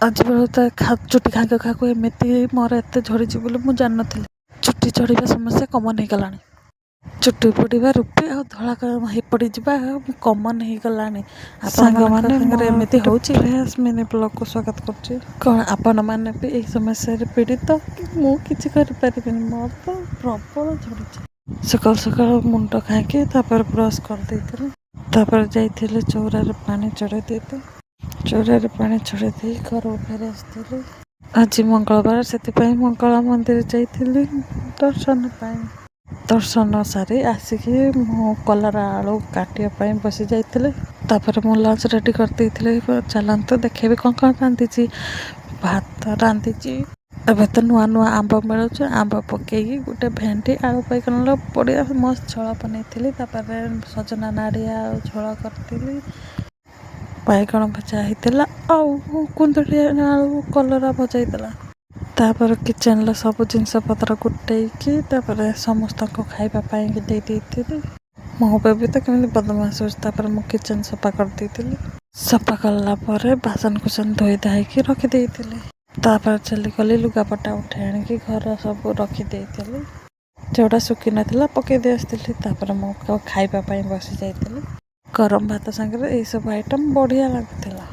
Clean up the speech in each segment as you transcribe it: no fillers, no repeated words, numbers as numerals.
ଆଜି ବେଳୁ ତ ଚୁଟି ଖାଇକୁ ଖାଇକୁ ଏମିତି ମୋର ଏତେ ଝଡ଼ିଛି ବୋଲି ମୁଁ ଜାଣିନଥିଲି। ଚୁଟି ଝଡ଼ିବା ସମସ୍ୟା କମନ୍ ହେଇଗଲାଣି। ଚୁଟି ଉପୁଡ଼ିବା ରୂପେ ଆଉ ଧଳା ହେଇପଡ଼ିଯିବା କମନ୍ ହେଇଗଲାଣି। ସାଙ୍ଗମାନେ ସାଙ୍ଗରେ ଏମିତି ହେଉଛି। ଫ୍ରେଶ୍ ମିନି ବ୍ଲଗ୍କୁ ସ୍ୱାଗତ କରୁଛି। କ'ଣ ଆପଣମାନେ ବି ଏହି ସମସ୍ୟାରେ ପୀଡ଼ିତ? ମୁଁ କିଛି କରିପାରିବିନି, ମୋର ତ ପ୍ରବଳ ଝଡ଼ୁଛି। ସକାଳୁ ସକାଳୁ ମୁଣ୍ଡ ଖାଇକି ତାପରେ ବ୍ରସ୍ କରିଦେଇଥିଲି। ତାପରେ ଯାଇଥିଲି ଚଉରାରେ ପାଣି ଚଢ଼େଇ ଦେଇଥିଲି। ଚଉରାରେ ପାଣି ଚଢ଼େଇ ଦେଇ ଘରକୁ ଫେରି ଆସିଥିଲି। ଆଜି ମଙ୍ଗଳବାର, ସେଥିପାଇଁ ମଙ୍ଗଳା ମନ୍ଦିର ଯାଇଥିଲି ଦର୍ଶନ ପାଇଁ। ଦର୍ଶନ ସାରି ଆସିକି ମୁଁ କଲରା ଆଳୁ କାଟିବା ପାଇଁ ବସି ଯାଇଥିଲି। ତାପରେ ମୁଁ ଲଞ୍ଚ ରେଡ଼ି କରିଦେଇଥିଲି। ଚାଲନ୍ତୁ ଦେଖେଇବି କ'ଣ କ'ଣ ରାନ୍ଧିଛି। ଭାତ ରାନ୍ଧିଛି। ଏବେ ତ ନୂଆ ନୂଆ ଆମ୍ବ ମିଳୁଛି, ଆମ୍ବ ପକେଇକି ଗୋଟେ ଭେଣ୍ଡି ଆଳୁ ବାଇଗଣର ବଢ଼ିଆ ମସ୍ତ ଝୋଳ ବନେଇଥିଲି। ତାପରେ ସଜନା ନାଡ଼ି ଆଉ ଝୋଳ କରିଥିଲି। ବାଇଗଣ ଭଜା ହେଇଥିଲା ଆଉ କୁନ୍ଦୁରି ଆଳୁ କଲରା ଭଜା ହେଇଥିଲା। ତାପରେ କିଚେନ୍ର ସବୁ ଜିନିଷ ପତ୍ର ଗୋଟେଇକି ତାପରେ ସମସ୍ତଙ୍କୁ ଖାଇବା ପାଇଁକି ଦେଇ ଦେଇଥିଲି। ମୋ ବେବି ତ କେମିତି ବଦମାସ ହେଉଛି। ତାପରେ ମୁଁ କିଚେନ୍ ସଫା କରିଦେଇଥିଲି। ସଫା କଲା ପରେ ବାସନକୁସନ ଧୋଇ ଧାଇକି ରଖିଦେଇଥିଲି। ତାପରେ ଚାଲିଗଲି ଲୁଗାପଟା ଉଠାଇ ଆଣିକି ଘର ସବୁ ରଖିଦେଇଥିଲି। ଯେଉଁଟା ଶୁଖିନଥିଲା ପକାଇ ଦେଇ ଆସିଥିଲି। ତାପରେ ମୁଁ ଖାଇବା ପାଇଁ ବସି ଯାଇଥିଲି। ଗରମ ଭାତ ସାଙ୍ଗରେ ଏଇସବୁ ଆଇଟମ୍ ବଢ଼ିଆ ଲାଗୁଥିଲା।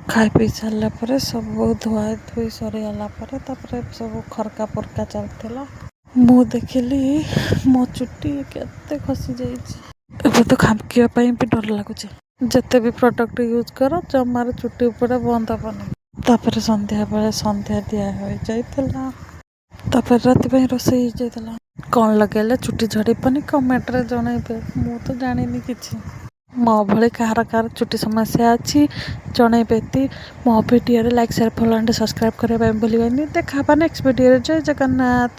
ଖାଇ ପିଇ ସାରିଲା ପରେ ସବୁ ଧୁଆ ଧୋଇ ସରିଗଲା ପରେ ତାପରେ ସବୁ ଖରକା ପରକା ଚାଲିଥିଲା। ମୁଁ ଦେଖିଲି ମୋ ଚୁଟି କେତେ ଖସି ଯାଇଛି। ଏବେ ତ ଖାମକିବା ପାଇଁ ବି ଡର ଲାଗୁଛି। ଯେତେ ବି ପ୍ରଡ଼କ୍ଟ ୟୁଜ୍ କର ଜମାରୁ ଚୁଟି ଉପରେ ବନ୍ଦ ହେବନି। ତାପରେ ସନ୍ଧ୍ୟାବେଳେ ସନ୍ଧ୍ୟା ଦିଆ ହୋଇଯାଇଥିଲା। ତାପରେ ରାତି ପାଇଁ ରୋଷେଇ ହେଇଯାଇଥିଲା। କ'ଣ ଲଗେଇଲେ ଚୁଟି ଝଡ଼ିବନି କମେଣ୍ଟରେ ଜଣାଇବେ। ମୁଁ ତ ଜାଣିନି କିଛି। ମୋ ଭଳି କାହାର ଚୁଟି ସମସ୍ୟା ଅଛି ଜଣାଇବେ। ମୋ ଭିଡ଼ିଓରେ like, share, follow and subscribe କରିବା ପାଇଁ ଭୁଲିବେନି। ଦେଖା ହେବା ନେକ୍ସଟ ଭିଡ଼ିଓରେ। ଜୟ ଜଗନ୍ନାଥ।